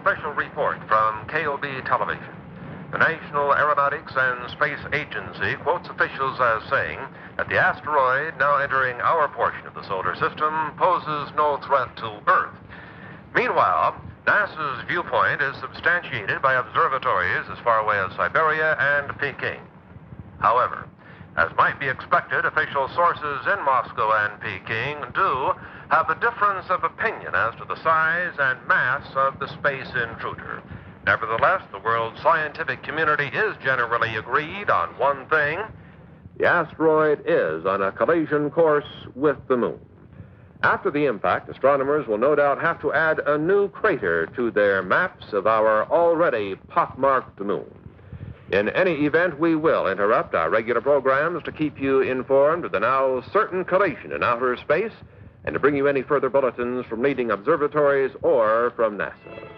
special report from KOB Television. The National Aeronautics and Space Agency quotes officials as saying that the asteroid now entering our portion of the solar system poses no threat to Earth. Meanwhile, NASA's viewpoint is substantiated by observatories as far away as Siberia and Peking. However, as might be expected, official sources in Moscow and Peking do have a difference of opinion as to the size and mass of the space intruder. Nevertheless, the world's scientific community is generally agreed on one thing. The asteroid is on a collision course with the moon. After the impact, astronomers will no doubt have to add a new crater to their maps of our already pockmarked moon. In any event, we will interrupt our regular programs to keep you informed of the now certain collision in outer space and to bring you any further bulletins from leading observatories or from NASA.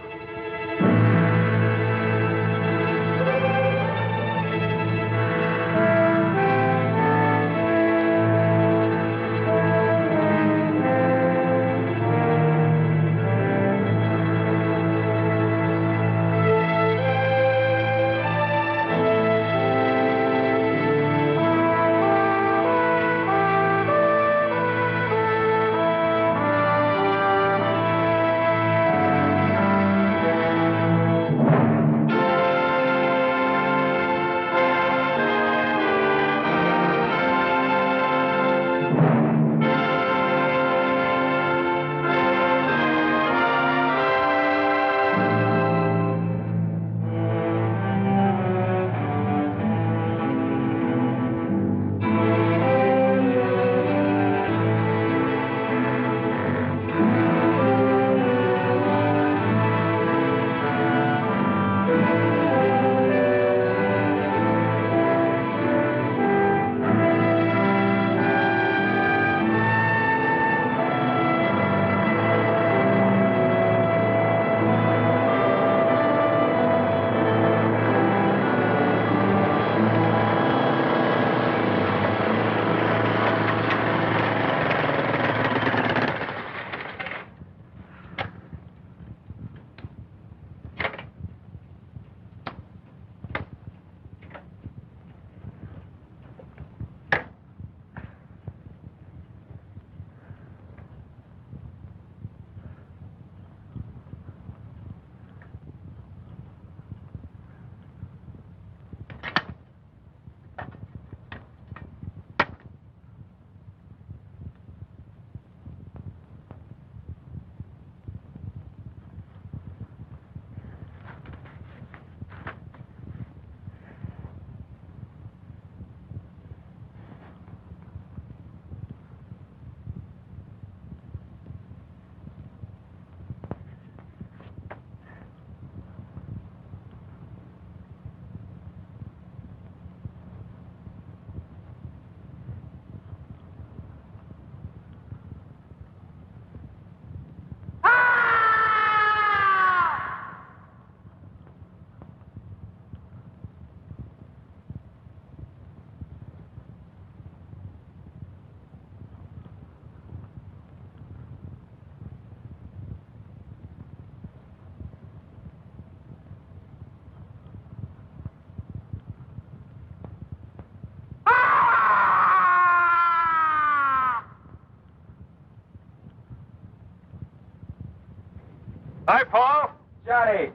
Hi, Paul. Johnny.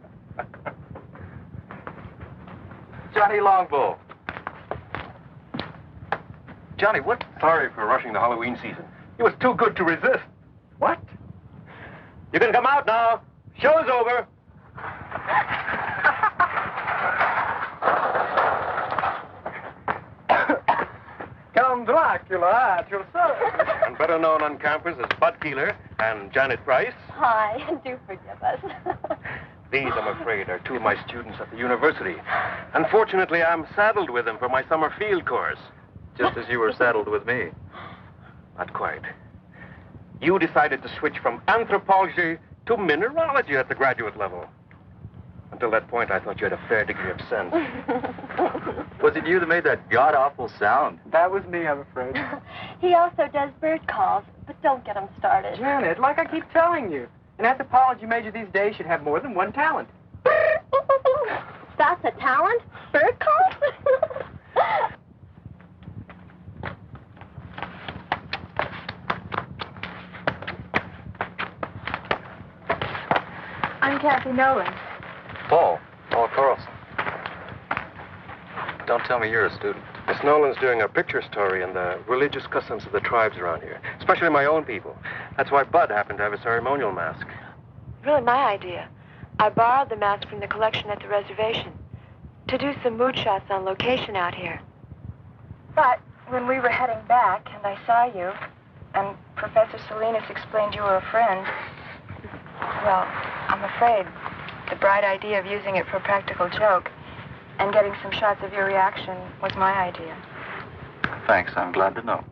Johnny Longbow. Johnny, what? Sorry for rushing the Halloween season. It was too good to resist. What? You can come out now. Show's over. Count Dracula at your service. And better known on campus as Bud Keeler and Janet Price. Hi, do forgive us. These, I'm afraid, are two of my students at the university. Unfortunately, I'm saddled with them for my summer field course. Just as you were saddled with me. Not quite. You decided to switch from anthropology to mineralogy at the graduate level. Until that point, I thought you had a fair degree of sense. Was it you that made that god-awful sound? That was me, I'm afraid. He also does bird calls, but don't get him started. Janet, like I keep telling you, An anthropology major these days should have more than one talent. That's a talent? Bird call? I'm Kathy Nolan. Paul Carlson. Don't tell me you're a student. Miss Nolan's doing a picture story on the religious customs of the tribes around here, especially my own people. That's why Bud happened to have a ceremonial mask. Really my idea. I borrowed the mask from the collection at the reservation to do some mood shots on location out here. But when we were heading back and I saw you, and Professor Salinas explained you were a friend, well, I'm afraid the bright idea of using it for a practical joke and getting some shots of your reaction was my idea. Thanks, I'm glad to know.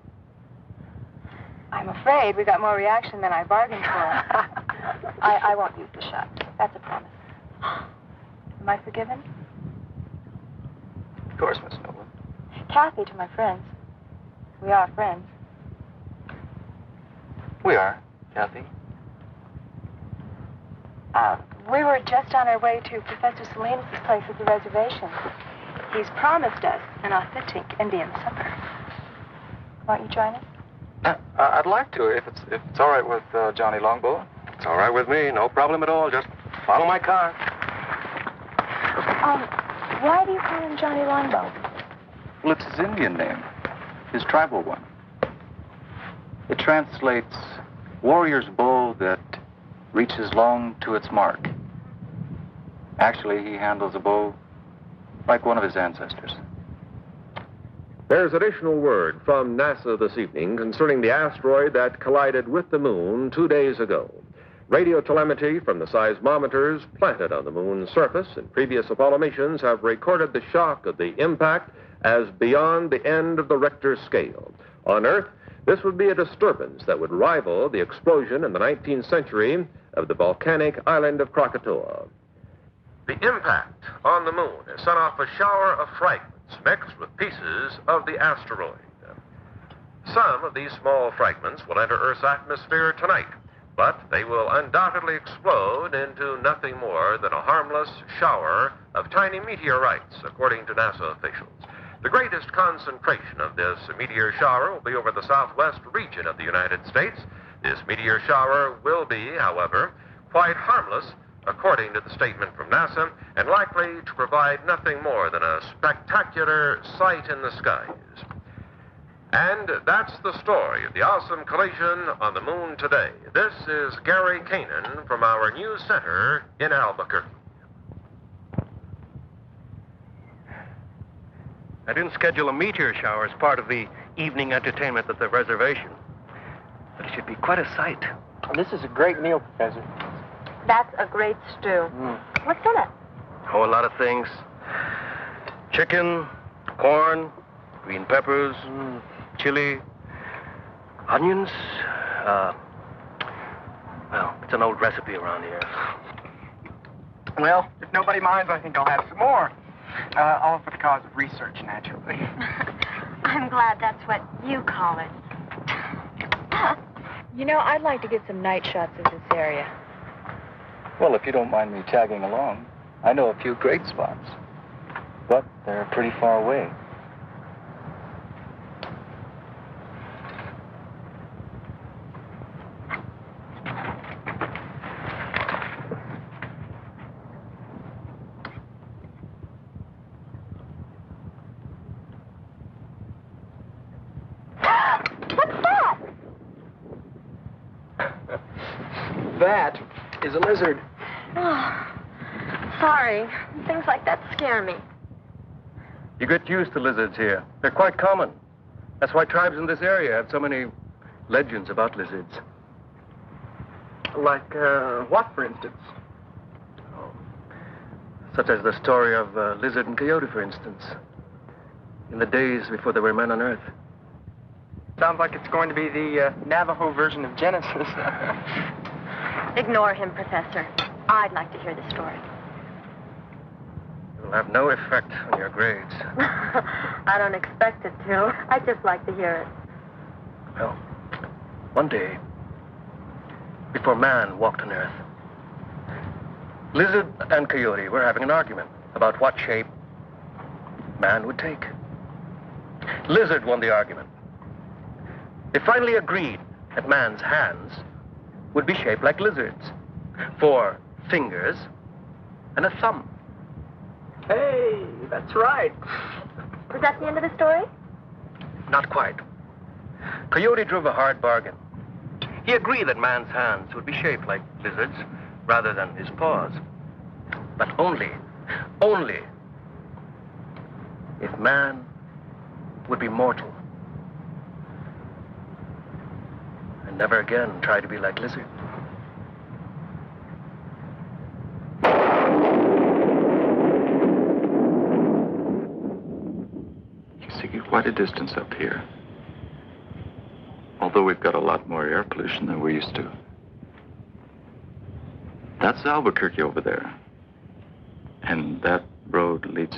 I'm afraid we got more reaction than I bargained for. I won't use the shot. That's a promise. Am I forgiven? Of course, Miss Nolan. Kathy to my friends. We are friends. We are, Kathy. We were just on our way to Professor Salinas' place at the reservation. He's promised us an authentic Indian supper. Won't you join us? I'd like to, if it's all right with Johnny Longbow. It's all right with me, no problem at all. Just follow my car. Why do you call him Johnny Longbow? Well, it's his Indian name, his tribal one. It translates warrior's bow that reaches long to its mark. Actually, he handles a bow like one of his ancestors. There's additional word from NASA this evening concerning the asteroid that collided with the moon 2 days ago. Radio telemetry from the seismometers planted on the moon's surface in previous Apollo missions have recorded the shock of the impact as beyond the end of the Richter scale. On Earth, this would be a disturbance that would rival the explosion in the 19th century of the volcanic island of Krakatoa. The impact on the moon has sent off a shower of fragments mixed with pieces of the asteroid. Some of these small fragments will enter Earth's atmosphere tonight, but they will undoubtedly explode into nothing more than a harmless shower of tiny meteorites, according to NASA officials. The greatest concentration of this meteor shower will be over the southwest region of the United States. This meteor shower will be, however, quite harmless, according to the statement from NASA, and likely to provide nothing more than a spectacular sight in the skies. And that's the story of the awesome collision on the moon today. This is Gary Kanan from our news center in Albuquerque. I didn't schedule a meteor shower as part of the evening entertainment at the reservation. But it should be quite a sight. This is a great meal, Professor. That's a great stew. What's in it? Oh, a lot of things. Chicken, corn, green peppers, chili, onions. Well, it's an old recipe around here. Well, if nobody minds, I think I'll have some more. All for the cause of research, naturally. I'm glad that's what you call it. You know, I'd like to get some night shots of this area. Well, if you don't mind me tagging along, I know a few great spots. But they're pretty far away. That is a lizard. Oh, sorry. Things like that scare me. You get used to lizards here. They're quite common. That's why tribes in this area have so many legends about lizards. Like, what, for instance? Such as the story of Lizard and Coyote, for instance. In the days before there were men on Earth. Sounds like it's going to be the Navajo version of Genesis. Ignore him, Professor. I'd like to hear the story. It'll have no effect on your grades. I don't expect it to. I'd just like to hear it. Well, one day, before man walked on Earth. Lizard and Coyote were having an argument about what shape man would take. Lizard won the argument. They finally agreed that man's hands would be shaped like lizards, 4 fingers and a thumb. Hey, that's right. Was that the end of the story? Not quite. Coyote drove a hard bargain. He agreed that man's hands would be shaped like lizards rather than his paws. But only if man would be mortal and never again try to be like lizard. You see quite a distance up here. Although we've got a lot more air pollution than we're used to. That's Albuquerque over there. And that road leads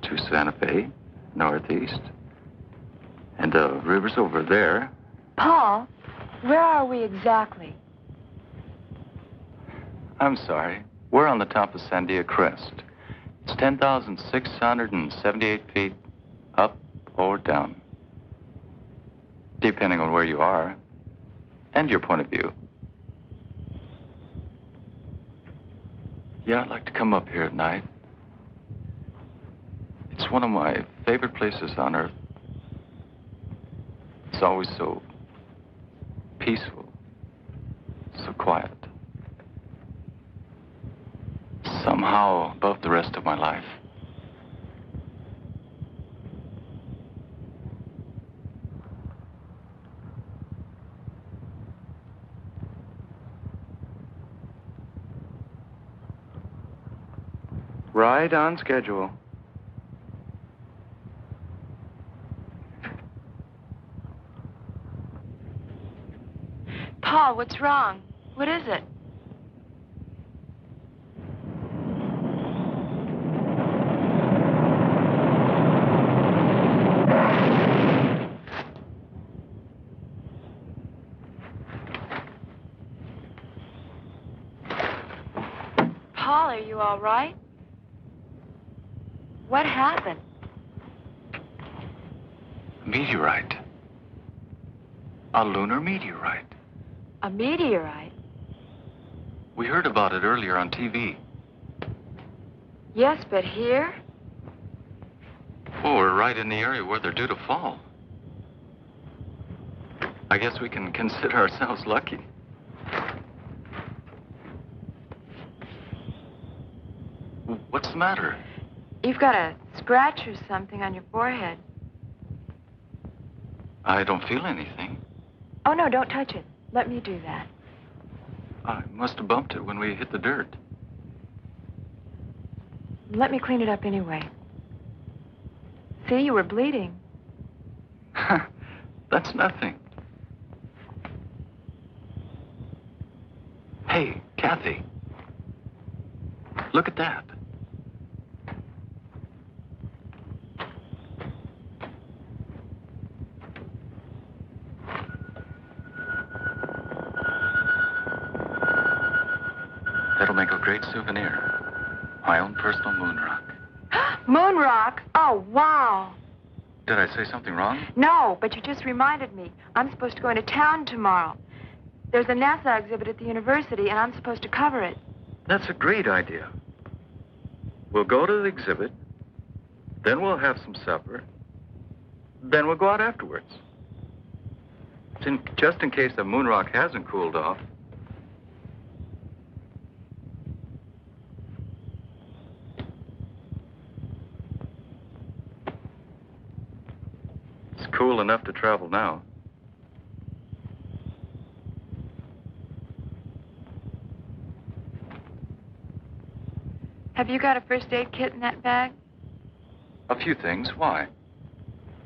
to Santa Fe, northeast. And the river's over there. Paul, where are we exactly? I'm sorry. We're on the top of Sandia Crest. It's 10,678 feet up or down, depending on where you are and your point of view. Yeah, I'd like to come up here at night. It's one of my favorite places on Earth. It's always so peaceful, so quiet. Somehow above the rest of my life. Right on schedule. Paul, what's wrong? What is it? Paul, are you all right? What happened? A meteorite. A lunar meteorite. A meteorite? We heard about it earlier on TV. Yes, but here? Oh, we're right in the area where they're due to fall. I guess we can consider ourselves lucky. What's the matter? You've got a scratch or something on your forehead. I don't feel anything. Oh, no, don't touch it. Let me do that. I must have bumped it when we hit the dirt. Let me clean it up anyway. See, you were bleeding. That's nothing. Hey, Kathy. Look at that. That'll make a great souvenir. My own personal moon rock. Moon rock? Oh, wow. Did I say something wrong? No, but you just reminded me. I'm supposed to go into town tomorrow. There's a NASA exhibit at the university, and I'm supposed to cover it. That's a great idea. We'll go to the exhibit, then we'll have some supper, then we'll go out afterwards. Just in case the moon rock hasn't cooled off. It's cool enough to travel now. Have you got a first aid kit in that bag? A few things. Why?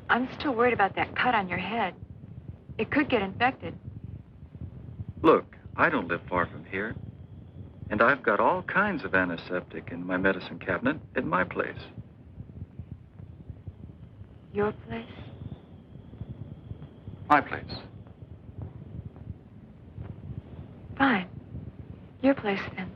I'm still worried about that cut on your head. It could get infected. Look, I don't live far from here. And I've got all kinds of antiseptic in my medicine cabinet at my place. Your place? My place. place then.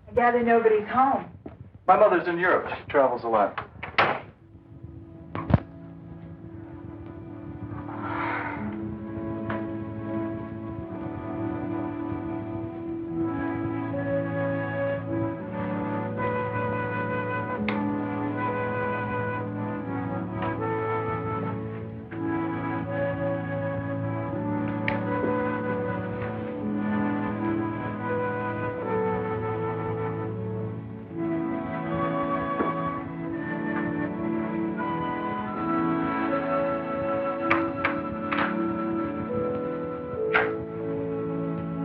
I gather nobody's home. My mother's in Europe. She travels a lot.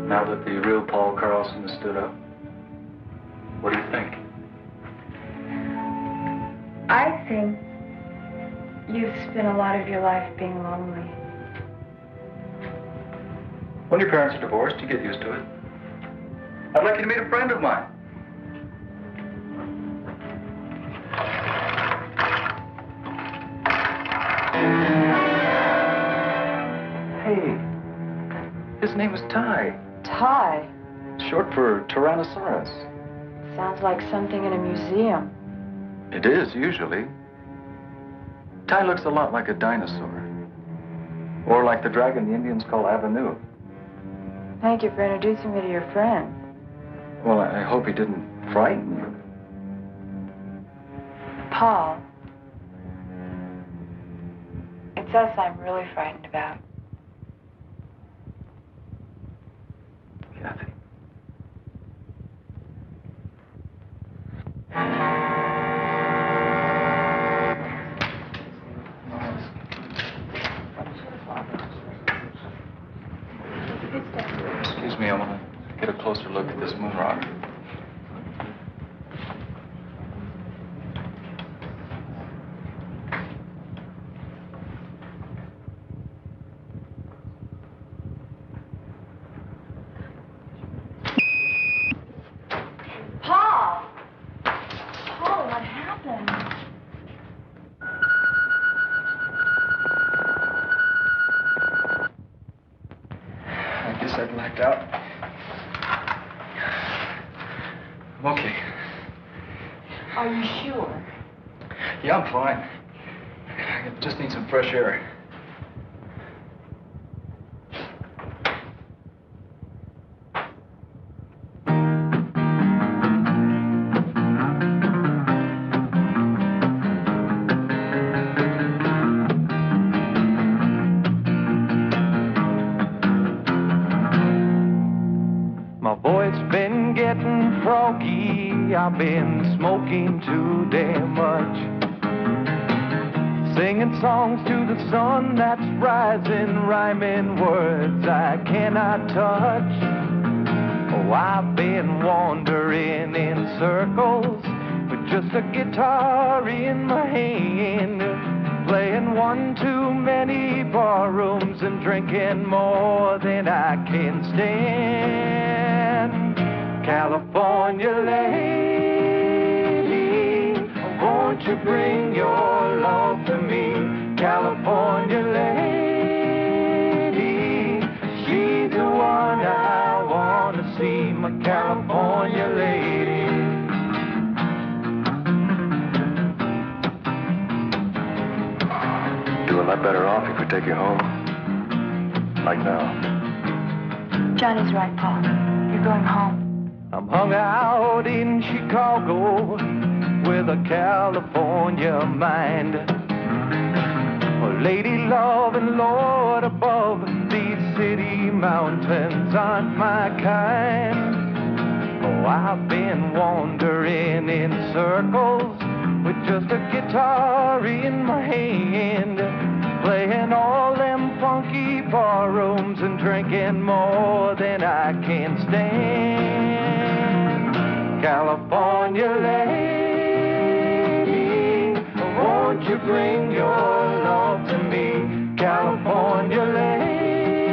Now that the real Paul Carlson has stood up, what do you think? I think you've spent a lot of your life being lonely. When your parents are divorced, you get used to it. I'd like you to meet a friend of mine. Hey, his name is Ty. Ty. Short for Tyrannosaurus. Sounds like something in a museum. It is, usually. Ty looks a lot like a dinosaur. Or like the dragon the Indians call Avenue. Thank you for introducing me to your friend. Well, I hope he didn't frighten you. Paul. It's us I'm really frightened about. Kathy. Excuse me, I want to get a closer look at this moon rock. Paul! Paul, what happened? I guess I blacked out. I'm okay. Are you sure? Yeah, I'm fine. I just need some fresh air. My voice been getting froggy. I've been smoking too damn much. Singing songs to the sun that's rising, rhyming words I cannot touch. Oh, I've been wandering in circles with just a guitar in my hand, playing one too many bar rooms and drinking more than I can stand. California lady, won't you bring your love to me? California lady, she's the one I want to see, my California lady. Do a lot better off if we take you home. Like now. Johnny's right, Paul. You're going home. I'm hung out in Chicago with a California mind. Lady love and Lord above, these city mountains aren't my kind. Oh, I've been wandering in circles with just a guitar in my hand, playing all them funky bar rooms and drinking more than I can stand. California lady, won't you bring your love to me? California lady,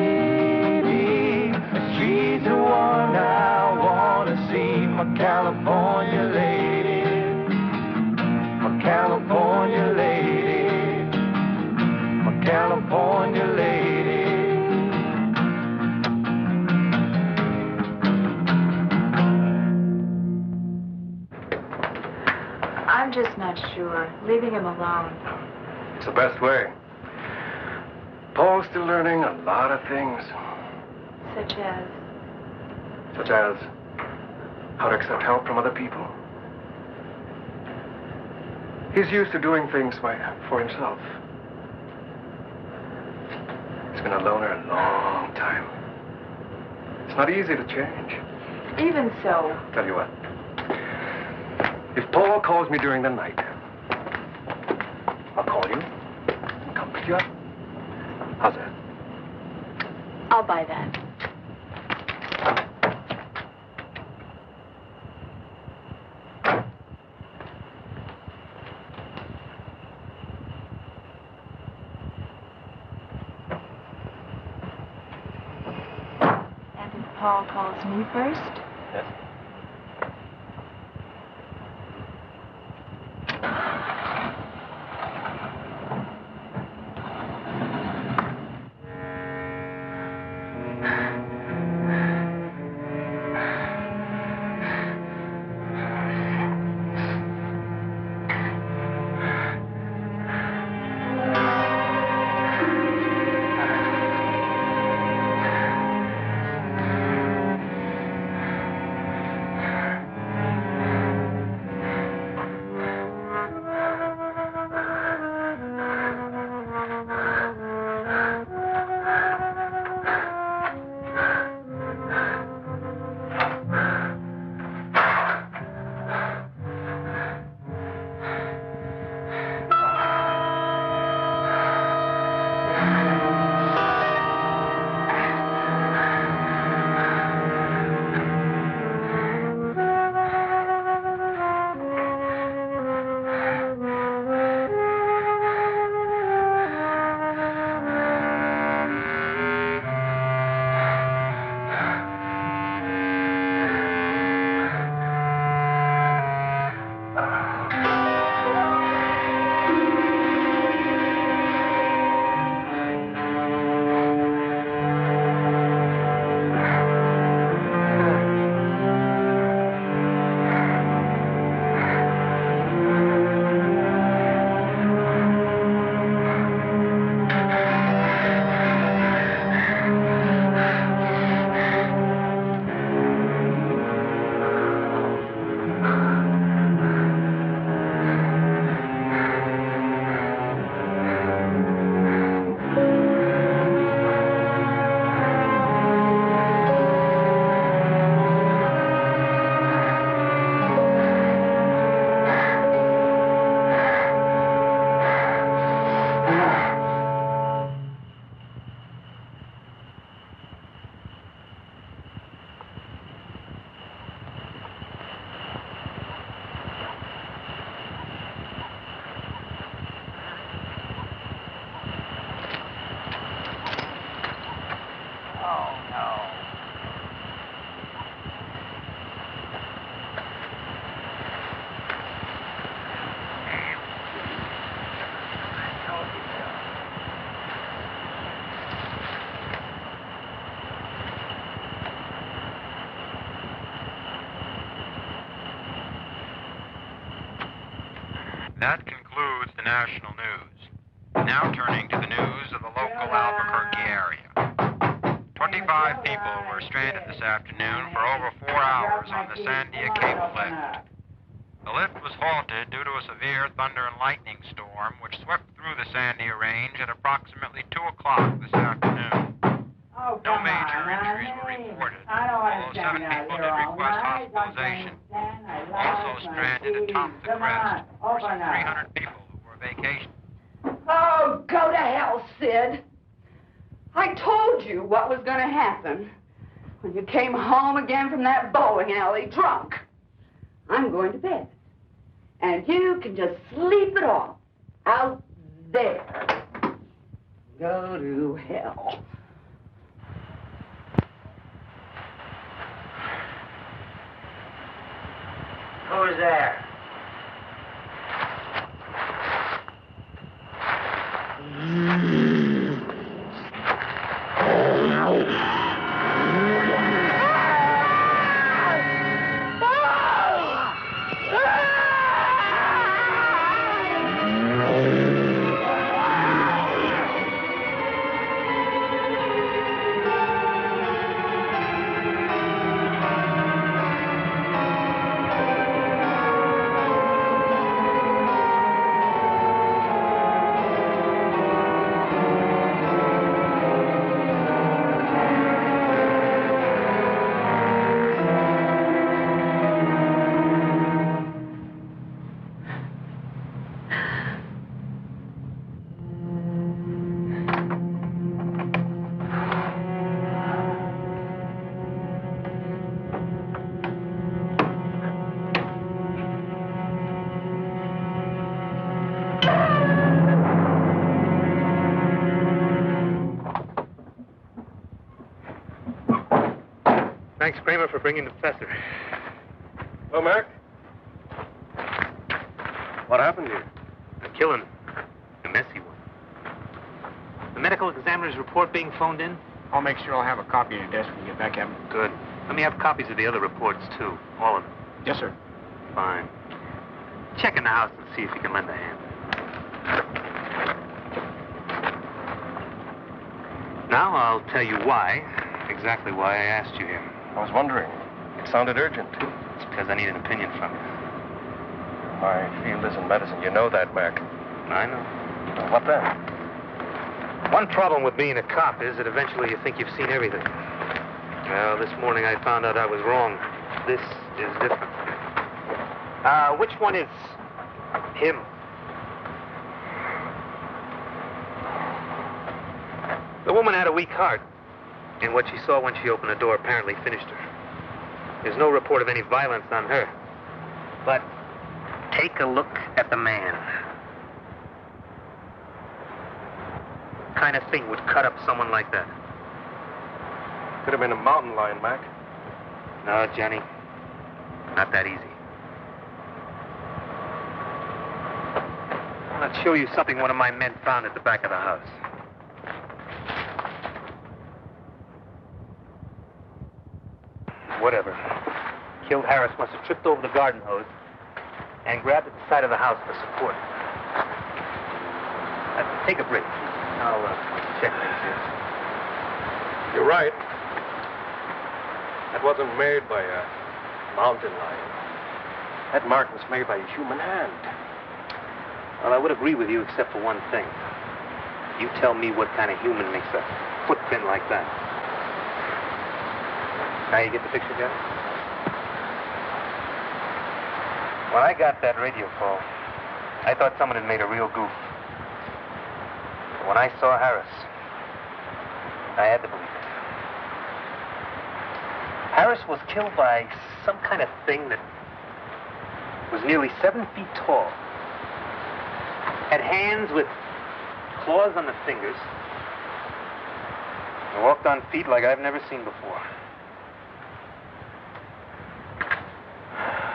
she's the one I wanna see. My California lady, my California lady, my California lady. I'm just not sure. Leaving him alone. It's the best way. Paul's still learning a lot of things. Such as? Such as how to accept help from other people. He's used to doing things for himself. He's been a loner a long time. It's not easy to change. Even so. Tell you what. If Paul calls me during the night, I'll call you and come pick you up. How's that? I'll buy that. And if Paul calls me first? Yes. That concludes the national news. Now turning to the news of the local Albuquerque area. 25 people were stranded this afternoon for over 4 hours on the Sandia Cape lift. The lift was halted due to a severe thunder and lightning storm which swept through the Sandia Range at approximately 2 o'clock this afternoon. No major injuries were reported, although 7 people did request hospitalization. Also stranded at Thompson Crest were some 300 people who were vacationing. Oh, go to hell, Sid. I told you what was going to happen when you came home again from that bowling alley drunk. I'm going to bed. And you can just sleep it off out there. Go to hell. Who's there? Thanks, Kramer, for bringing the professor. Well, Mark? What happened here? A killing. A messy one. The medical examiner's report being phoned in? I'll make sure I'll have a copy at your desk when you get back, Evan. Good. Let me have copies of the other reports, too. All of them. Yes, sir. Fine. Check in the house and see if you can lend a hand. Now I'll tell you why, exactly why I asked you here. I was wondering. It sounded urgent. It's because I need an opinion from you. My field isn't medicine. You know that, Mark. I know. Well, what then? One problem with being a cop is that eventually you think you've seen everything. Well, this morning I found out I was wrong. This is different. Which one is him? The woman had a weak heart, and what she saw when she opened the door apparently finished her. There's no report of any violence on her. But take a look at the man. What kind of thing would cut up someone like that? Could have been a mountain lion, Mac. No, Johnny. Not that easy. I'll show you something one of my men found at the back of the house. Whatever. Killed Harris must have tripped over the garden hose and grabbed at the side of the house for support. Take a break. I'll check things here. You're right. That wasn't made by a mountain lion. That mark was made by a human hand. Well, I would agree with you except for one thing. You tell me what kind of human makes a footprint like that. Now you get the picture, Johnny? When I got that radio call, I thought someone had made a real goof. But when I saw Harris, I had to believe it. Harris was killed by some kind of thing that was nearly 7 feet tall. Had hands with claws on the fingers. And walked on feet like I've never seen before.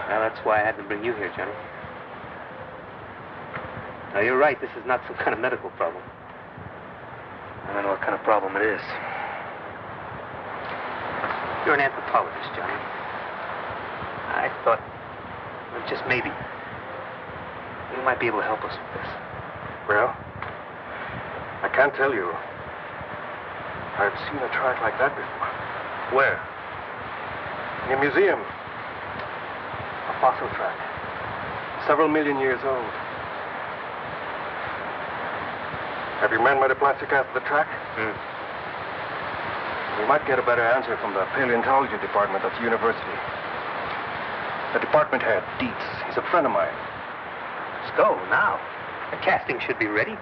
Now, that's why I had to bring you here, Johnny. Now, you're right. This is not some kind of medical problem. I don't know what kind of problem it is. You're an anthropologist, Johnny. I thought, well, just maybe, you might be able to help us with this. Well, I can't tell you. I've seen a track like that before. Where? In a museum. A fossil track. Several million years old. Have your men made a plastic after the track? We might get a better answer from the paleontology department at the university. The department head, Dietz, he's a friend of mine. Let's go now. The casting should be ready.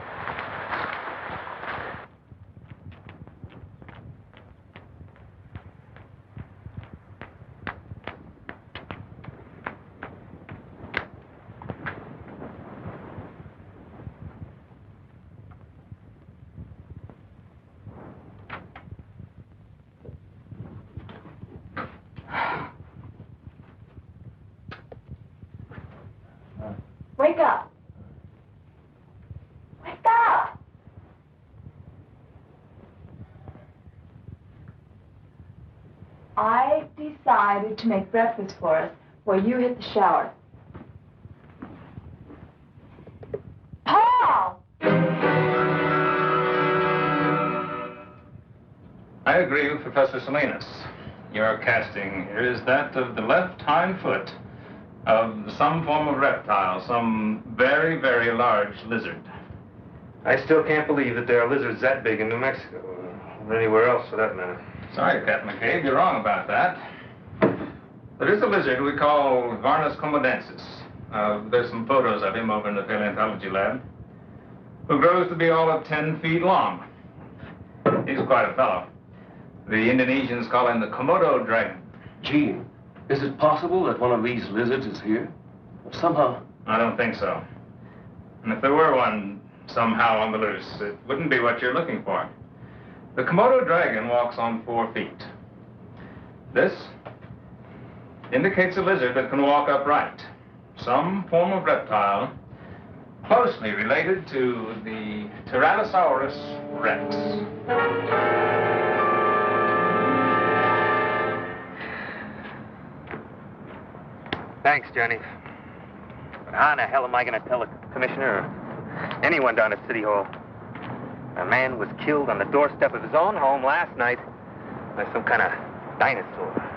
Wake up. Wake up. I decided to make breakfast for us while you hit the shower. Paul! I agree with Professor Salinas. Your casting here is that of the left hind foot of some form of reptile, some very, very large lizard. I still can't believe that there are lizards that big in New Mexico, or anywhere else for that matter. Sorry, Captain McCabe, you're wrong about that. There is a lizard we call Varnus comodensis. There's some photos of him over in the paleontology lab, who grows to be all of 10 feet long. He's quite a fellow. The Indonesians call him the Komodo dragon. Gene, is it possible that one of these lizards is here? Somehow. I don't think so. And if there were one somehow on the loose, it wouldn't be what you're looking for. The Komodo dragon walks on 4 feet. This indicates a lizard that can walk upright. Some form of reptile closely related to the Tyrannosaurus rex. Thanks, Johnny. But how in the hell am I going to tell the commissioner or anyone down at City Hall? A man was killed on the doorstep of his own home last night by some kind of dinosaur.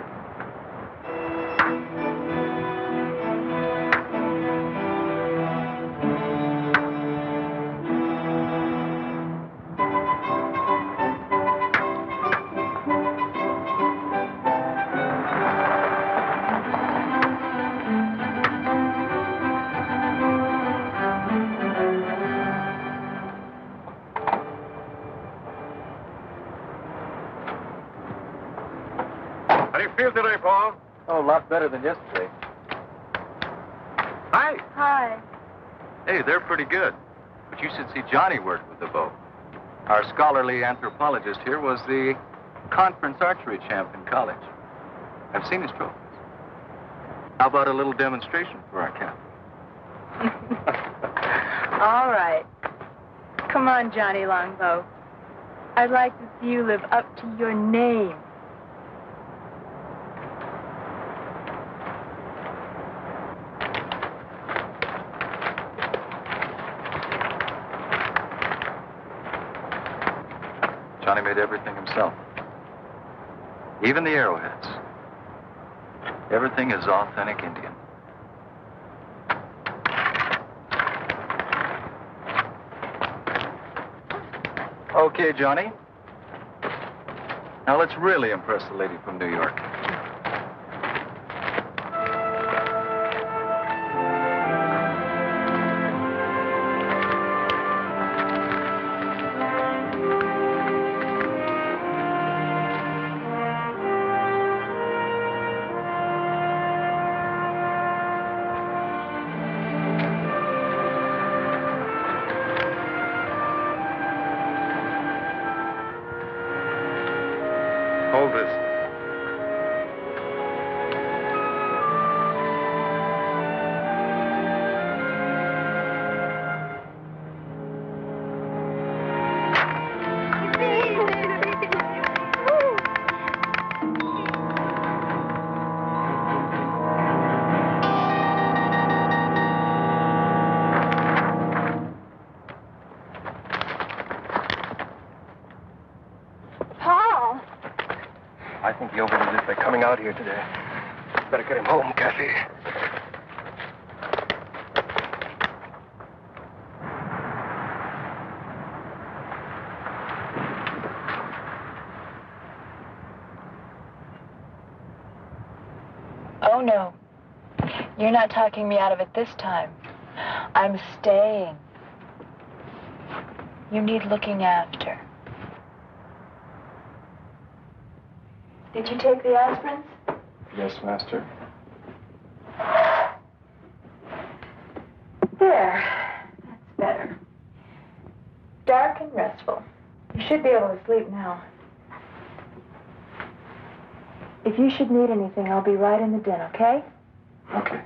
How do you feel today, Paul? Oh, a lot better than yesterday. Hi. Hi. Hey, they're pretty good. But you should see Johnny work with the bow. Our scholarly anthropologist here was the conference archery champ in college. I've seen his trophies. How about a little demonstration for our captain? All right. Come on, Johnny Longbow. I'd like to see you live up to your name. Johnny made everything himself. Even the arrowheads. Everything is authentic Indian. Okay, Johnny. Now let's really impress the lady from New York. Hold this. Paul! I think he overdid it by coming out here today. Better get him home, Kathy. Oh, no. You're not talking me out of it this time. I'm staying. You need looking after. Did you take the aspirins? Yes, Master. There. That's better. Dark and restful. You should be able to sleep now. If you should need anything, I'll be right in the den, okay? Okay.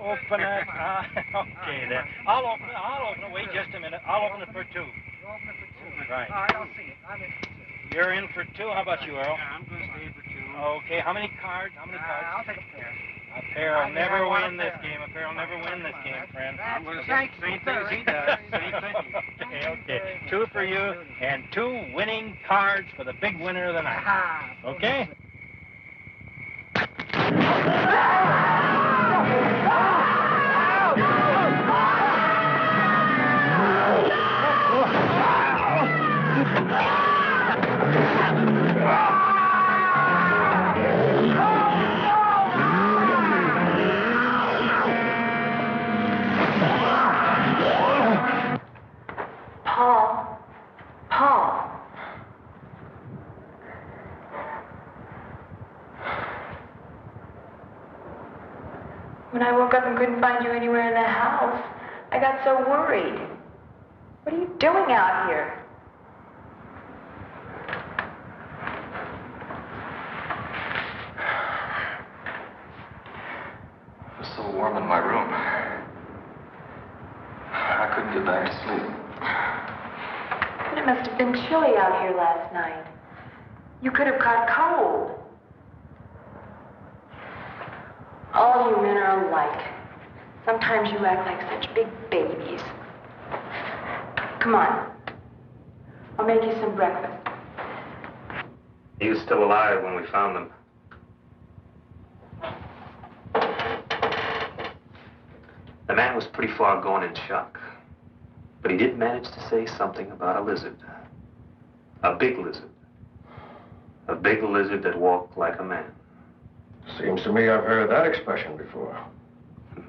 Open it. Okay, then. I'll open it. Wait just a minute. I'll open it for two. You open it for two. Right. All right, I'll see it. I'm in for two. You're in for two. How about you, Earl? Yeah, I'm going to stay for two. Okay. How many cards? I'll take a pair. A pair will never win this game. A pair will never win this game, friend. I'm going to say same thing as he does. Same thing. Okay. Two for you and two winning cards for the big winner of the night. Okay? Paul. When I woke up and couldn't find you anywhere in the house, I got so worried. What are you doing out here? was so warm in my room. I couldn't get back to sleep. But it must have been chilly out here last night. You could have caught cold. All you men are alike. Sometimes you act like such big babies. Come on. I'll make you some breakfast. He was still alive when we found them. The man was pretty far gone in shock. But he did manage to say something about a lizard. A big lizard. A big lizard that walked like a man. Seems to me I've heard that expression before.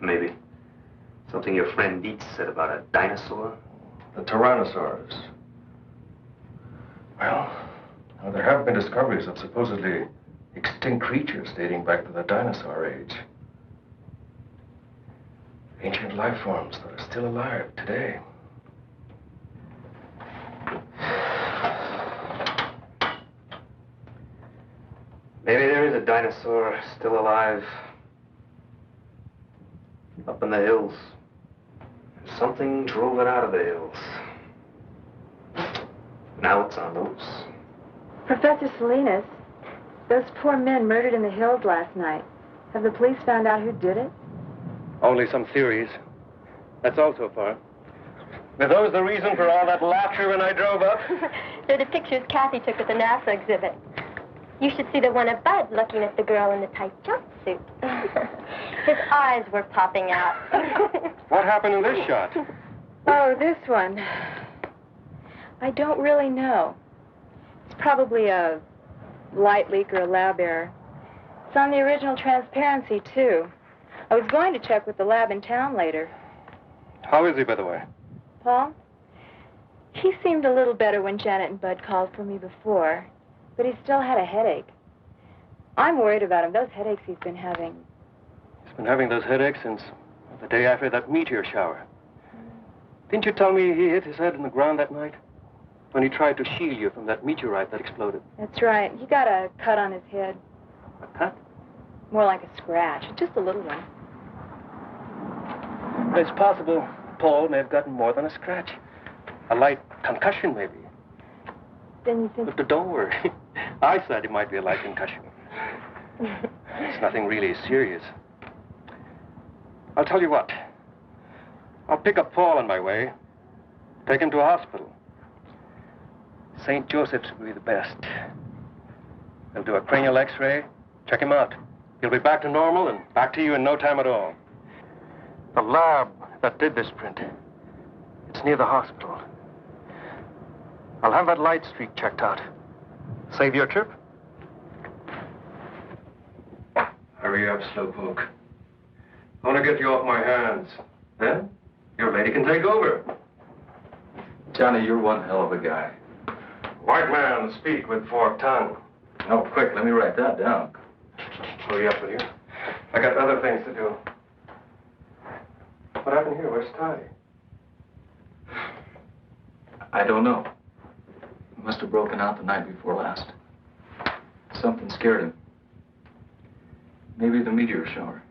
Maybe. Something your friend Dietz said about a dinosaur? The Tyrannosaurus. Well, now there have been discoveries of supposedly extinct creatures dating back to the dinosaur age. Ancient life forms that are still alive today. Maybe there is a dinosaur still alive. Up in the hills. Something drove it out of the hills. Now it's on the loose. Professor Salinas, those poor men murdered in the hills last night. Have the police found out who did it? Only some theories. That's all so far. Were those the reason for all that laughter when I drove up? They're the pictures Kathy took at the NASA exhibit. You should see the one of Bud looking at the girl in the tight jumpsuit. His eyes were popping out. What happened in this shot? Oh, this one. I don't really know. It's probably a light leak or a lab error. It's on the original transparency, too. I was going to check with the lab in town later. How is he, by the way? Paul? He seemed a little better when Janet and Bud called for me before, but he still had a headache. I'm worried about him. Those headaches he's been having. He's been having those headaches since the day after that meteor shower. Didn't you tell me he hit his head in the ground that night? When he tried to shield you from that meteorite that exploded. That's right. He got a cut on his head. A cut? More like a scratch. Just a little one. It's possible Paul may have gotten more than a scratch. A light concussion, maybe. Then you think... But don't worry. I said it might be a light concussion. It's nothing really serious. I'll tell you what. I'll pick up Paul on my way. Take him to a hospital. St. Joseph's will be the best. They'll do a cranial x-ray, check him out. He'll be back to normal and back to you in no time at all. The lab that did this print, it's near the hospital. I'll have that light streak checked out. Save your trip? Hurry up, Slowpoke. I want to get you off my hands. Then, your lady can take over. Johnny, you're one hell of a guy. White man, speak with forked tongue. Oh, quick, let me write that down. Hurry up with you. I got other things to do. What happened here? Where's Ty? I don't know. He must have broken out the night before last. Something scared him. Maybe the meteor shower.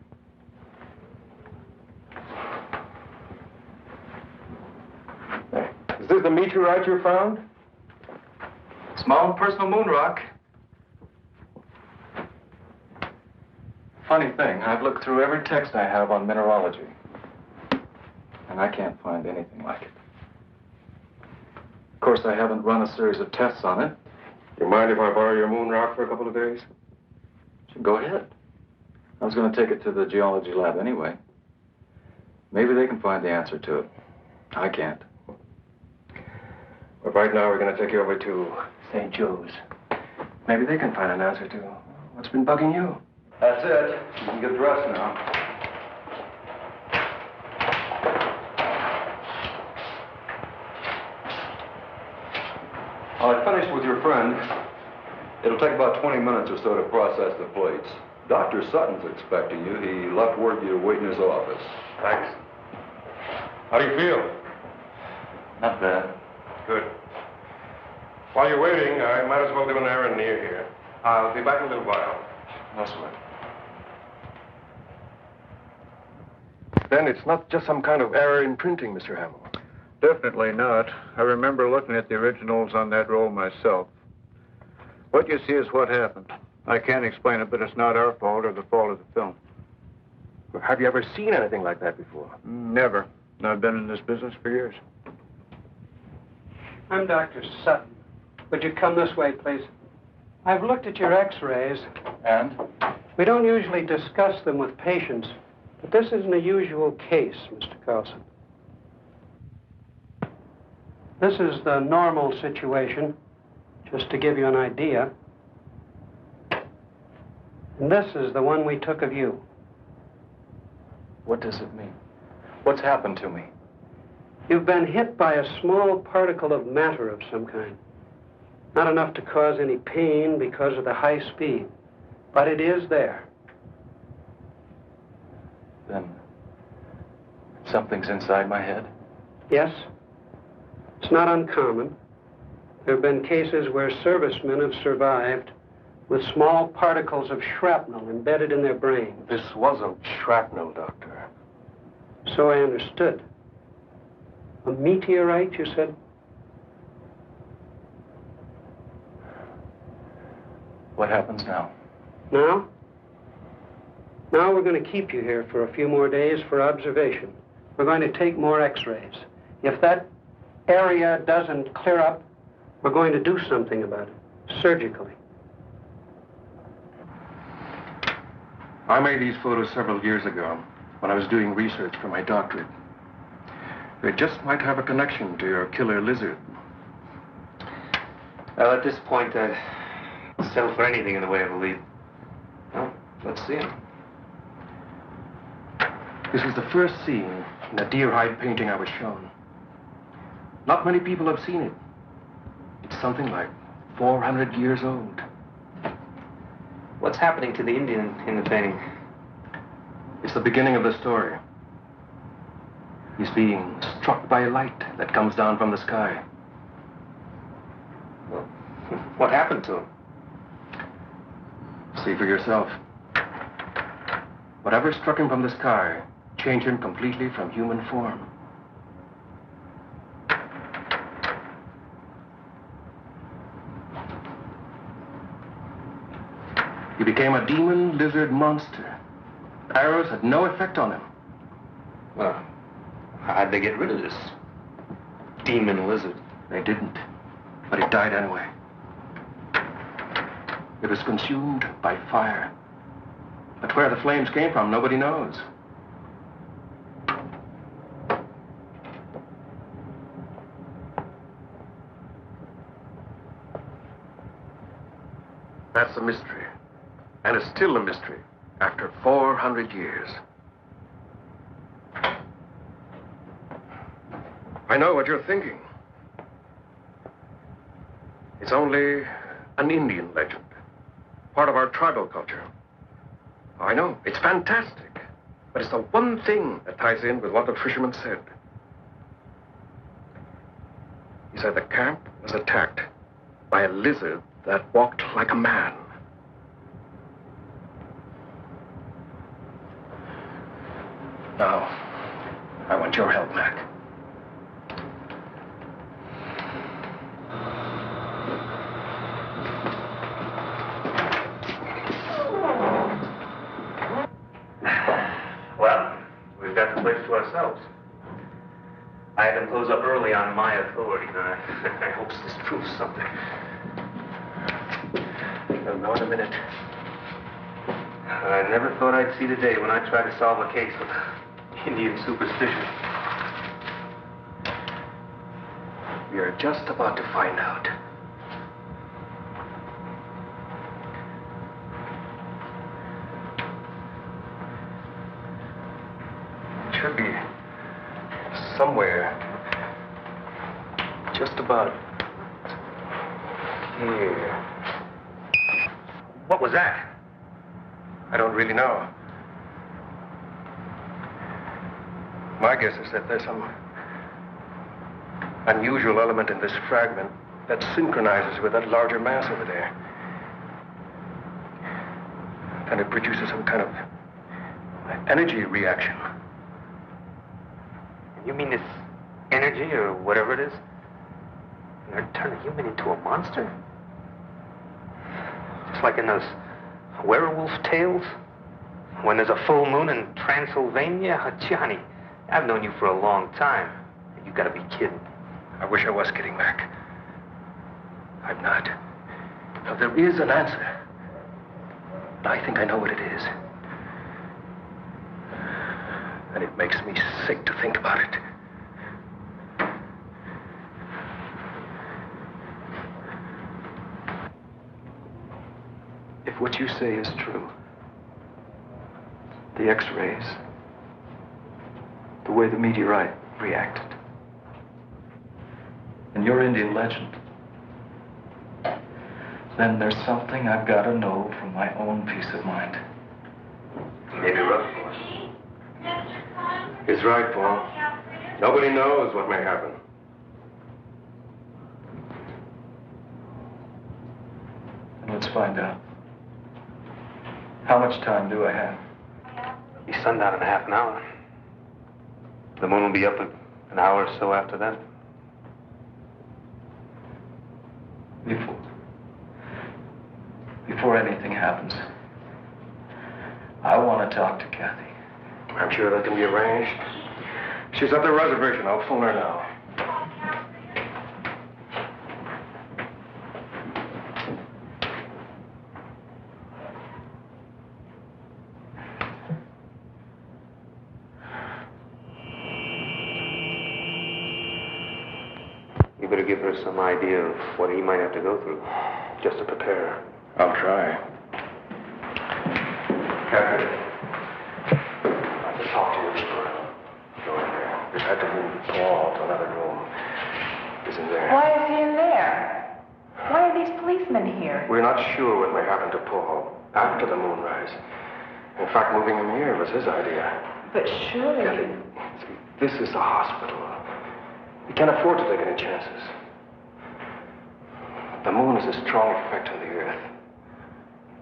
Hey, is this the meteorite you found? It's my own personal moon rock. Funny thing, I've looked through every text I have on mineralogy, and I can't find anything like it. Of course, I haven't run a series of tests on it. You mind if I borrow your moon rock for a couple of days? Go ahead. I was going to take it to the geology lab anyway. Maybe they can find the answer to it. I can't. But right now, we're going to take you over to St. Joe's. Maybe they can find an answer to what's been bugging you. That's it. You can get dressed now. I finished with your friend. It'll take about 20 minutes or so to process the plates. Dr. Sutton's expecting you. He left word you to wait in his office. Thanks. How do you feel? Not bad. Good. While you're waiting, I might as well do an errand near here. I'll be back in a little while. No sweat. Then it's not just some kind of error in printing, Mr. Hamill. Definitely not. I remember looking at the originals on that roll myself. What you see is what happened. I can't explain it, but it's not our fault or the fault of the film. Have you ever seen anything like that before? Never. I've been in this business for years. I'm Dr. Sutton. Would you come this way, please? I've looked at your x-rays. And? We don't usually discuss them with patients, but this isn't a usual case, Mr. Carlson. This is the normal situation, just to give you an idea. And this is the one we took of you. What does it mean? What's happened to me? You've been hit by a small particle of matter of some kind. Not enough to cause any pain because of the high speed, but it is there. Then something's inside my head? Yes. It's not uncommon. There have been cases where servicemen have survived with small particles of shrapnel embedded in their brain. This wasn't shrapnel, Doctor. So I understood. A meteorite, you said? What happens now? Now? Now we're going to keep you here for a few more days for observation. We're going to take more x-rays. If that area doesn't clear up, we're going to do something about it, surgically. I made these photos several years ago when I was doing research for my doctorate. They just might have a connection to your killer lizard. Well, at this point, I'd settle for anything in the way of a lead. Well, let's see him. This was the first scene in a deer hide painting I was shown. Not many people have seen it. It's something like 400 years old. What's happening to the Indian in the painting? It's the beginning of the story. He's being struck by a light that comes down from the sky. Well, what happened to him? See for yourself. Whatever struck him from the sky changed him completely from human form. He became a demon lizard monster. Arrows had no effect on him. Well, how'd they get rid of this demon lizard? They didn't, but it died anyway. It was consumed by fire. But where the flames came from, nobody knows. That's a mystery. And it's still a mystery after 400 years. I know what you're thinking. It's only an Indian legend, part of our tribal culture. I know, it's fantastic, but it's the one thing that ties in with what the fisherman said. He said the camp was attacked by a lizard that walked like a man. Now, I want your help, Mac. Well, we've got the place to ourselves. I had them close up early on my authority, and I hope this proves something. We'll know in a minute. I never thought I'd see the day when I try to solve a case with Indian superstition. We are just about to find out. It should be somewhere just about here. What was that? I don't really know. My guess is that there's some unusual element in this fragment that synchronizes with that larger mass over there. Then it produces some kind of energy reaction. You mean this energy or whatever it is? They're turning a human into a monster? Just like in those werewolf tales? When there's a full moon in Transylvania? Johnny, I've known you for a long time. You gotta be kidding. I wish I was kidding, Mac. I'm not. Now, there is an answer. But I think I know what it is. And it makes me sick to think about it. If what you say is true, the X-rays, the way the meteorite reacted, and your Indian legend, then there's something I've got to know for my own peace of mind. Maybe rough. He's right, Paul. Nobody knows what may happen. And let's find out. How much time do I have? Be sundown in half an hour. The moon will be up an hour or so after that. Before anything happens, I want to talk to Kathy. I'm sure that can be arranged. She's at the reservation. I'll phone her now. You better give her some idea of what he might have to go through, just to prepare her. I'll try. Catherine, I have to talk to you before go in there. We've had to move Paul to another room. He's in there. Why is he in there? Why are these policemen here? We're not sure what may happen to Paul after the moonrise. In fact, moving him here was his idea. But surely... Kathy, see, this is a hospital. We can't afford to take any chances. The moon is a strong effect on the Earth.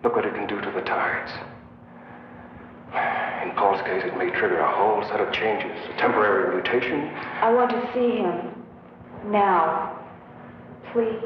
Look what it can do to the tides. In Paul's case, it may trigger a whole set of changes. A temporary mutation. I want to see him. Now. Please.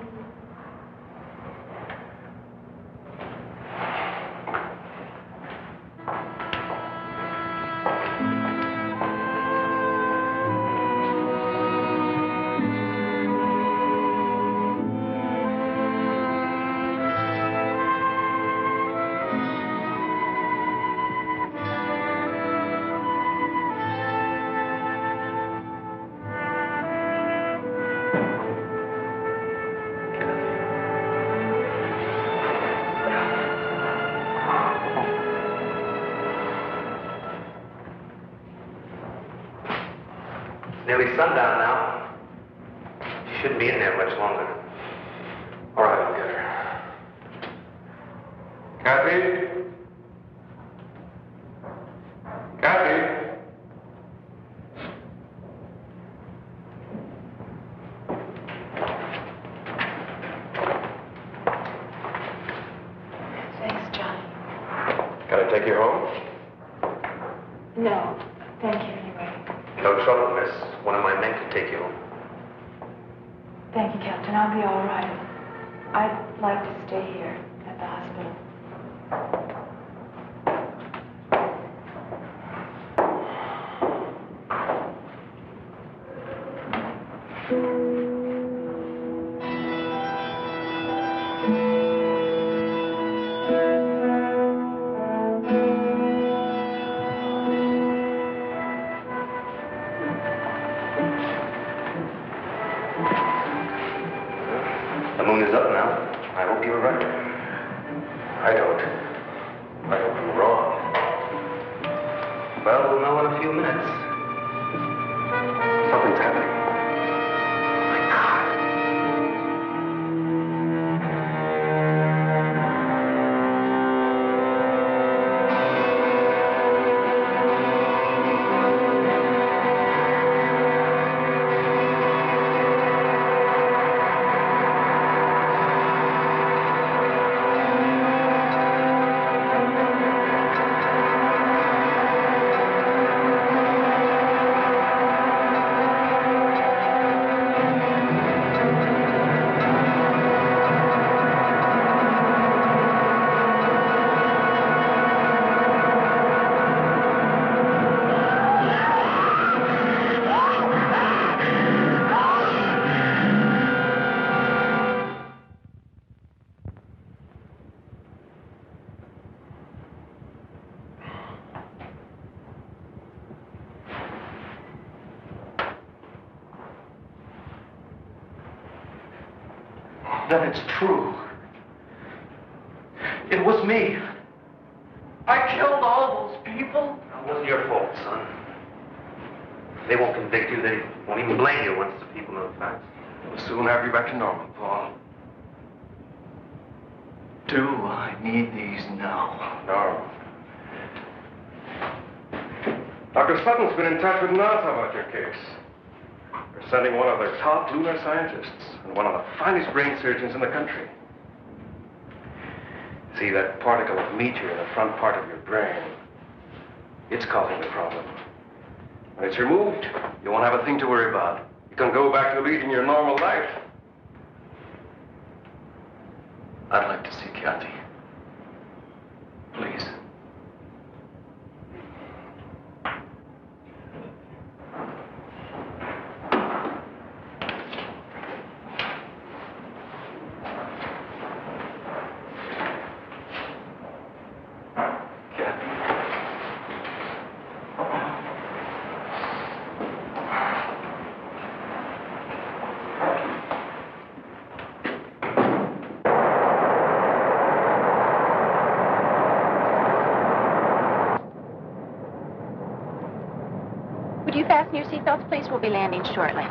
Nearly sundown now. She shouldn't be in there much longer. All right, I'll get her. Kathy? Kathy? Thanks, Johnny. Can I take you home? No, thank you anyway. No trouble, miss. One of my men can take you home. Thank you, Captain. I'll be all right. I'd like to stay here at the hospital. The moon is up now. I hope you were right. I don't. I hope I'm wrong. Well, we'll know in a few minutes. Something's happening. Then it's true. It was me. I killed all those people. It wasn't your fault, son. They won't convict you. They won't even blame you once the people know the facts. We'll soon have you back to normal, Paul. Do I need these now? No. Dr. Sutton's been in touch with NASA about your case. They're sending one of their top lunar scientists and one of the finest brain surgeons in the country. See that particle of meteor in the front part of your brain? It's causing the problem. When it's removed, you won't have a thing to worry about. You can go back to leading your normal life. I'd like to see Kathy. Please. Would you fasten your seatbelts, please? We'll be landing shortly.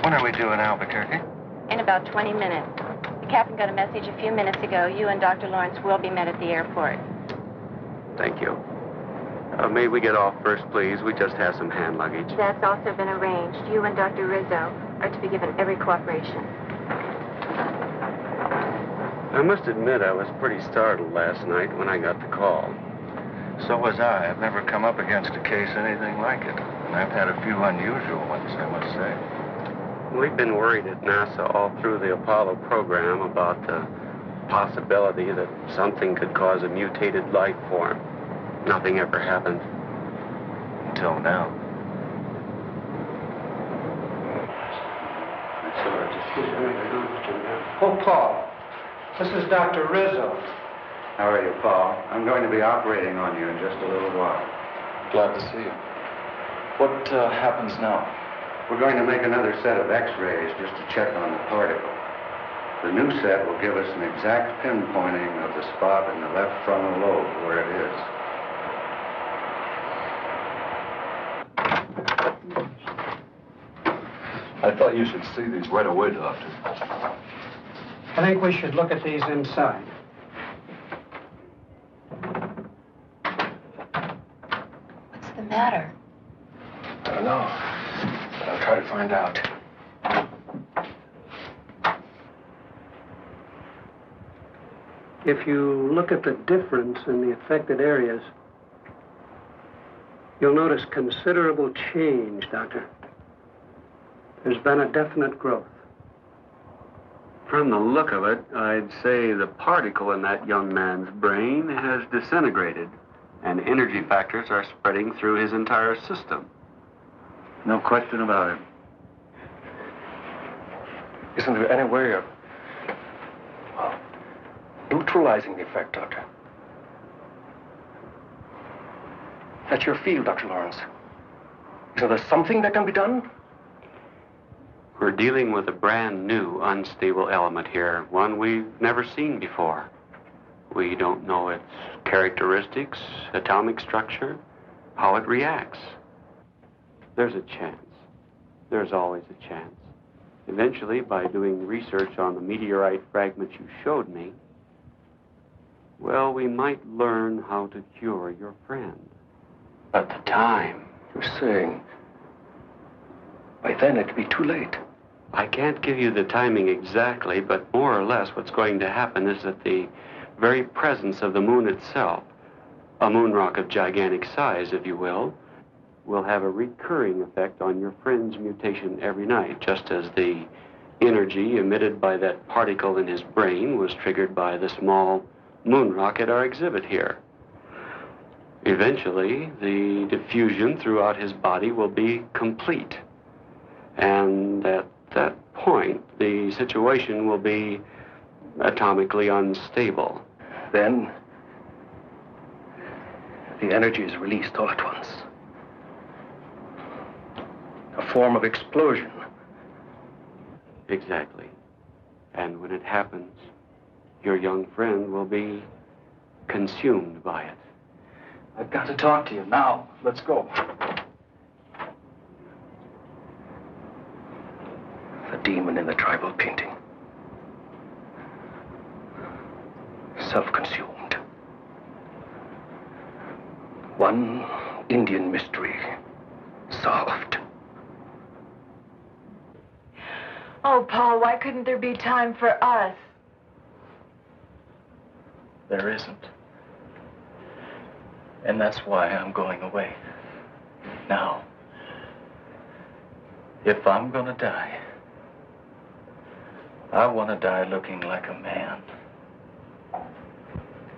When are we due in Albuquerque? In about 20 minutes. The captain got a message a few minutes ago. You and Dr. Lawrence will be met at the airport. Thank you. May we get off first, please? We just have some hand luggage. That's also been arranged. You and Dr. Rizzo are to be given every cooperation. I must admit I was pretty startled last night when I got the call. So was I. I've never come up against a case anything like it. And I've had a few unusual ones, I must say. We've been worried at NASA all through the Apollo program about the possibility that something could cause a mutated life form. Nothing ever happened. Until now. Oh, Paul, this is Dr. Rizzo. How are you, Paul? I'm going to be operating on you in just a little while. Glad to see you. What happens now? We're going to make another set of x-rays just to check on the particle. The new set will give us an exact pinpointing of the spot in the left frontal lobe where it is. I thought you should see these right away, Doctor. I think we should look at these inside. What's the matter? I don't know, but I'll try to find out. If you look at the difference in the affected areas, you'll notice considerable change, Doctor. There's been a definite growth. From the look of it, I'd say the particle in that young man's brain has disintegrated, and energy factors are spreading through his entire system. No question about it. Isn't there any way of neutralizing the effect, Doctor? That's your field, Dr. Lawrence. Isn't there something that can be done? We're dealing with a brand new unstable element here, one we've never seen before. We don't know its characteristics, atomic structure, how it reacts. There's a chance. There's always a chance. Eventually, by doing research on the meteorite fragment you showed me, well, we might learn how to cure your friend. But the time... You're saying by then it could be too late. I can't give you the timing exactly, but more or less what's going to happen is that the very presence of the moon itself, a moon rock of gigantic size, if you will have a recurring effect on your friend's mutation every night, just as the energy emitted by that particle in his brain was triggered by the small moon rock at our exhibit here. Eventually, the diffusion throughout his body will be complete. And at that point, the situation will be atomically unstable. Then the energy is released all at once. A form of explosion. Exactly. And when it happens, your young friend will be consumed by it. I've got to talk to you now. Let's go. The demon in the tribal painting. Self-consumed. One Indian mystery solved. Oh, Paul, why couldn't there be time for us? There isn't. And that's why I'm going away. Now, if I'm gonna die, I want to die looking like a man,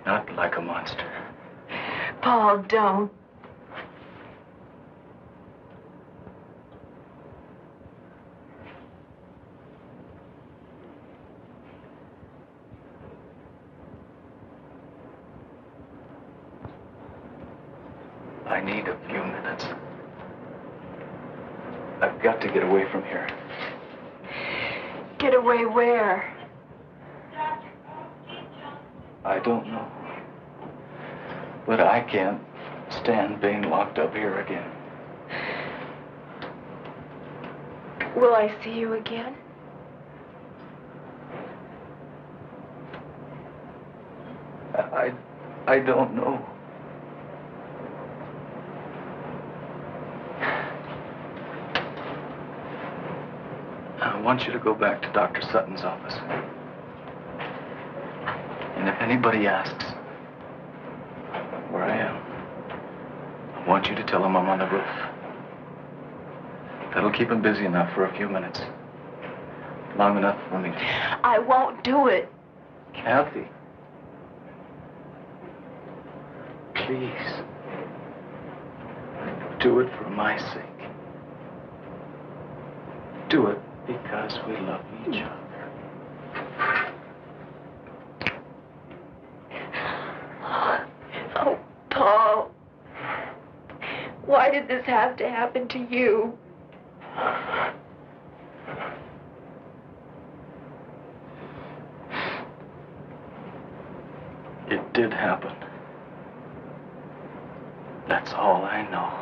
not like a monster. Paul, don't. I need a few minutes. I've got to get away from here. Get away where? I don't know. But I can't stand being locked up here again. Will I see you again? I don't know. I want you to go back to Dr. Sutton's office. And if anybody asks where I am, I want you to tell them I'm on the roof. That'll keep him busy enough for a few minutes. Long enough for me. I won't do it. Kathy. Please. Do it for my sake. Do it because we love each other. Oh, Paul. Why did this have to happen to you? It did happen. That's all I know.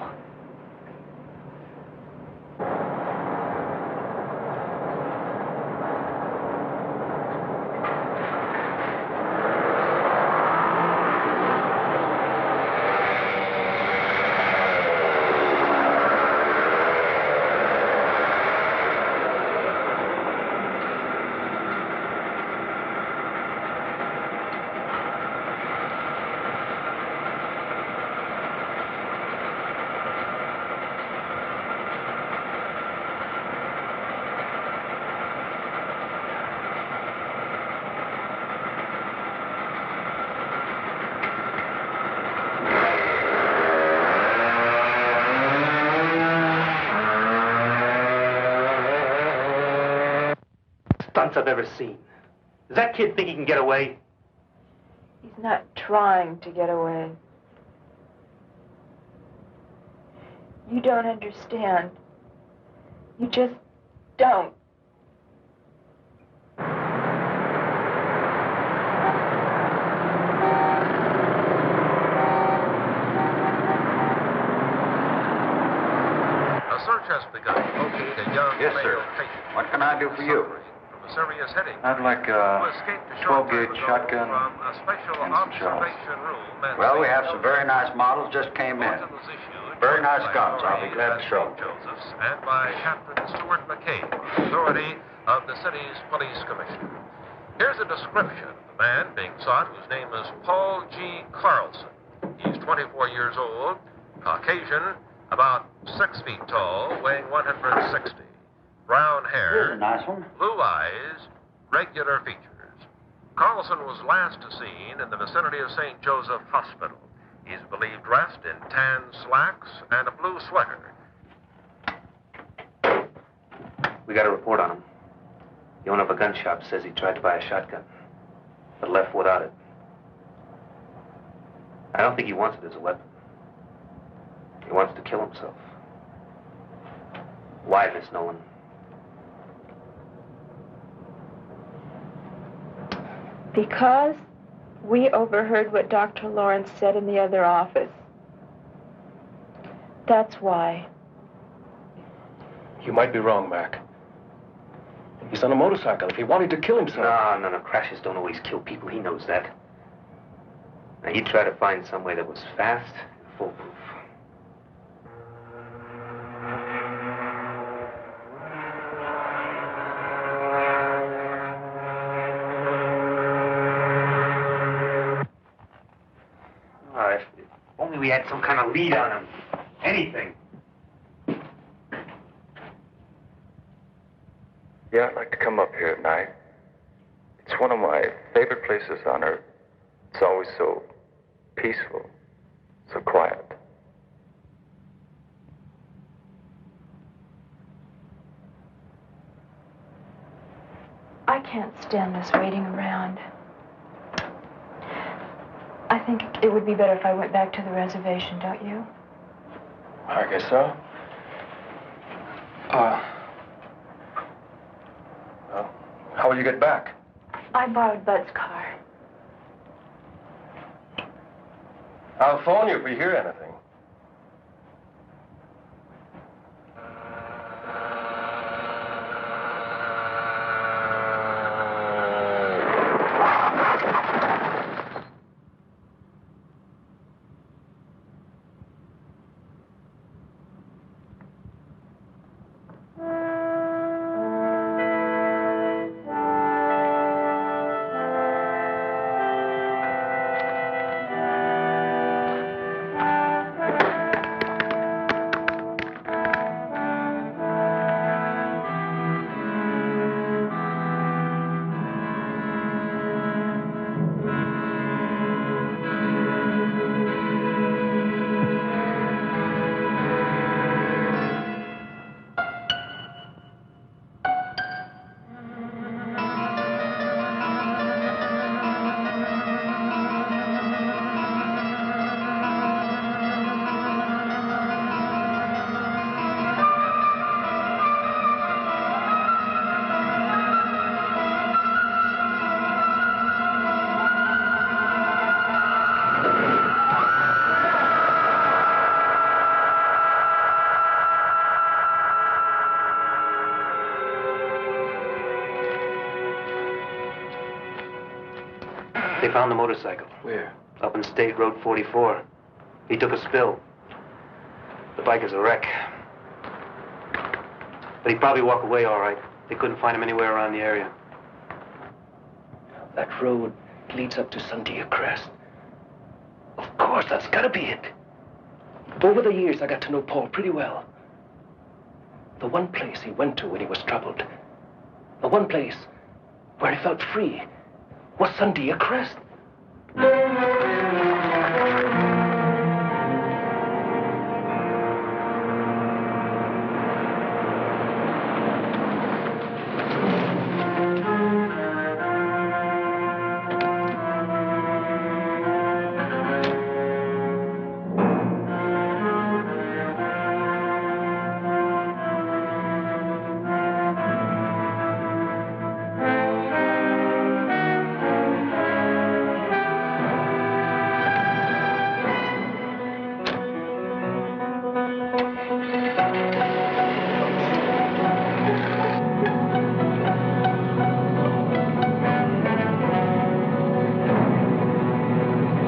Stunts I've ever seen. Does that kid think he can get away? He's not trying to get away. You don't understand. You just don't. A search has begun to locate a young Yes, sir. male patient. What can I do for you? From a serious headache. I'd like Who a escaped a short 12-gauge time ago shotgun from a special and some shells. observation room at Well, we St. have some very nice models just came in. Bulletin was issued Very by nice guns. I'll be glad to authorities show at them. St. Joseph's and by Captain Stuart McCabe, authority of the city's police commissioner. Here's a description of the man being sought, whose name is Paul G. Carlson. He's 24 years old, Caucasian, about 6 feet tall, weighing 160. Brown hair, Here's a nice one. blue eyes, regular features. Carlson was last seen in the vicinity of St. Joseph Hospital. He's believed dressed in tan slacks and a blue sweater. We got a report on him. The owner of a gun shop says he tried to buy a shotgun, but left without it. I don't think he wants it as a weapon. He wants to kill himself. Why, Miss Nolan? Because we overheard what Dr. Lawrence said in the other office. That's why. You might be wrong, Mac. He's on a motorcycle. If he wanted to kill himself... No. Crashes don't always kill people. He knows that. Now, he tried to find some way that was fast and foolproof. If only we had some kind of lead on him. Anything. Yeah, I'd like to come up here at night. It's one of my favorite places on Earth. It's always so peaceful, so quiet. I can't stand this waiting around. I think it would be better if I went back to the reservation, don't you? I guess so. Well, how will you get back? I borrowed Bud's car. I'll phone you if we hear anything. They found the motorcycle. Where? Up in State Road 44. He took a spill. The bike is a wreck. But he'd probably walk away all right. They couldn't find him anywhere around the area. That road leads up to Sandia Crest. Of course, that's gotta be it. Over the years, I got to know Paul pretty well. The one place he went to when he was troubled, the one place where he felt free, was Sandia Crest.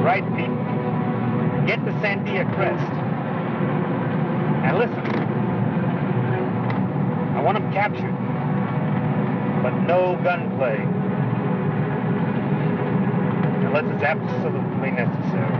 Right, Pete. Get to Sandia Crest. And listen. I want him captured. But no gunplay. Unless it's absolutely necessary.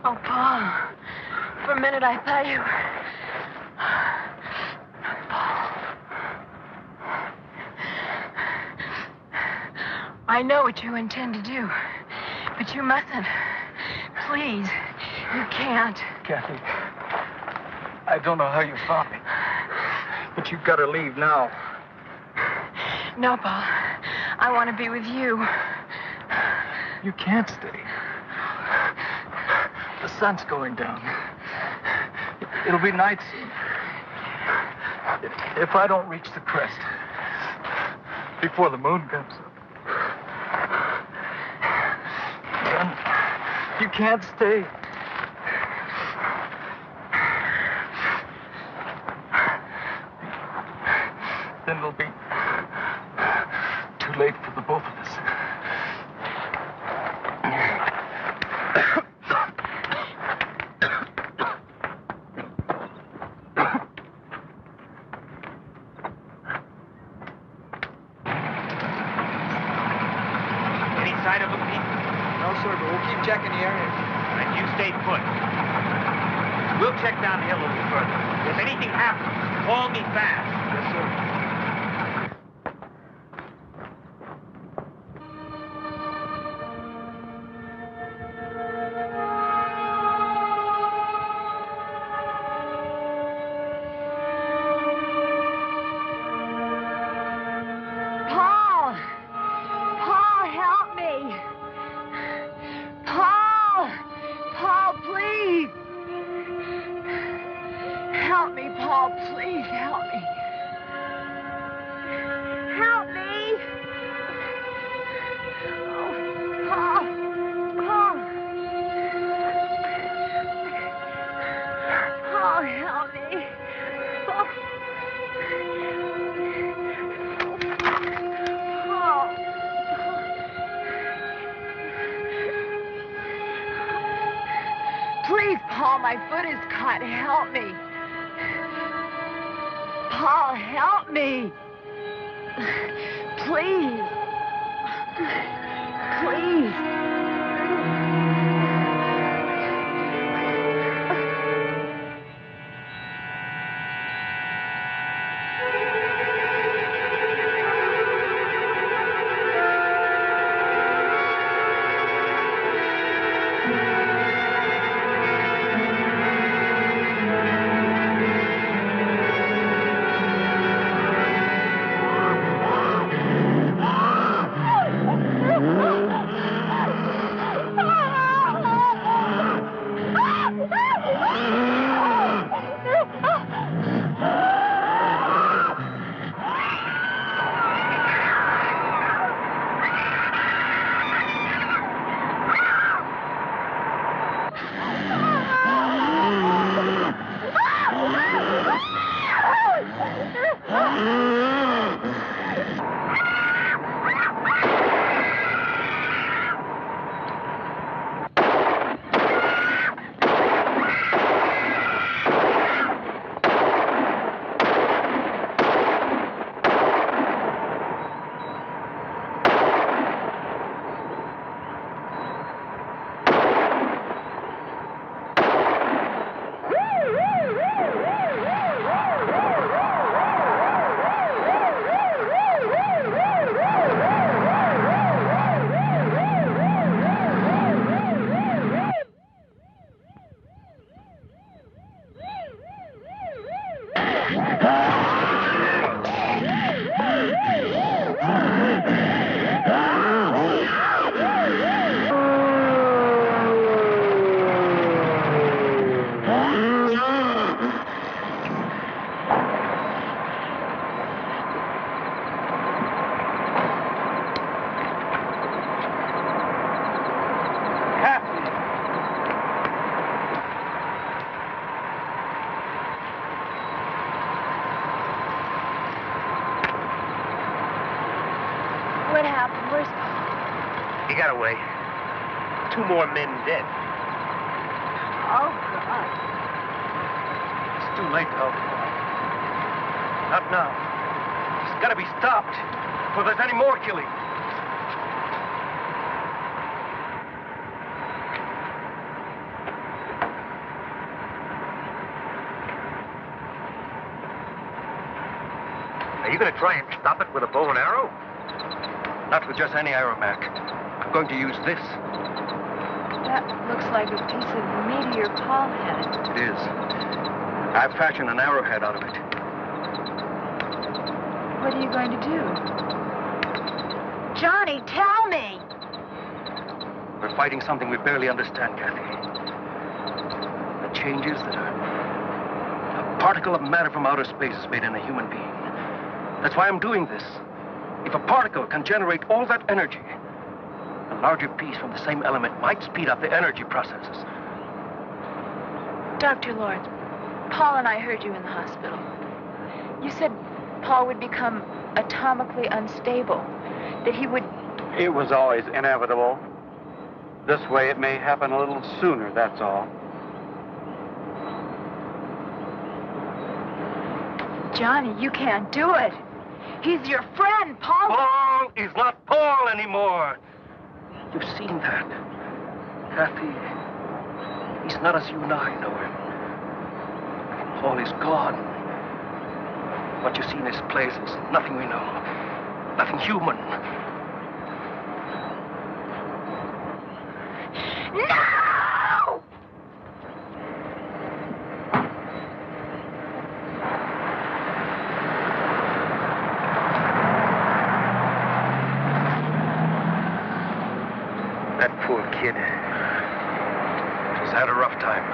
Oh, Paul. For a minute, I thought you were... I know what you intend to do, but you mustn't. Please, you can't. Kathy, I don't know how you found me, but you've got to leave now. No, Paul. I want to be with you. You can't stay. The sun's going down. It'll be night soon. If I don't reach the crest before the moon comes up, then you can't stay. Then it'll be too late for the both of us. Any sign of them, Pete? No, sir, but we'll keep checking the area. Then you stay put. We'll check down the hill a little further. If anything happens, call me fast. Yes, sir. Paul! Paul, help me! Paul! Paul, please! Help me, Paul, please help me. Help me! Oh, Paul! Paul! Paul, help me! Paul! Paul! Please, Paul, my foot is caught. Help me. Paul, help me. Please. Please. What happened? Where's Paul? He got away. 2 more men dead. Oh, God. It's too late to help. Not now. It's got to be stopped before there's any more killing. Are you going to try and stop it with a bow and arrow? Not with just any aeromac. I'm going to use this. That looks like a piece of the meteor Paul had. It is. I've fashioned an arrowhead out of it. What are you going to do? Johnny, tell me! We're fighting something we barely understand, Kathy. The changes that a particle of matter from outer space has made in a human being. That's why I'm doing this. If a particle can generate all that energy, a larger piece from the same element might speed up the energy processes. Dr. Lawrence, Paul and I heard you in the hospital. You said Paul would become atomically unstable, that he would... It was always inevitable. This way it may happen a little sooner, that's all. Johnny, you can't do it. He's your friend, Paul. Paul is not Paul anymore. You've seen that. Kathy, he's not as you and I know him. Paul is gone. What you see in his place is nothing we know. Nothing human. No! That poor kid. He's had a rough time.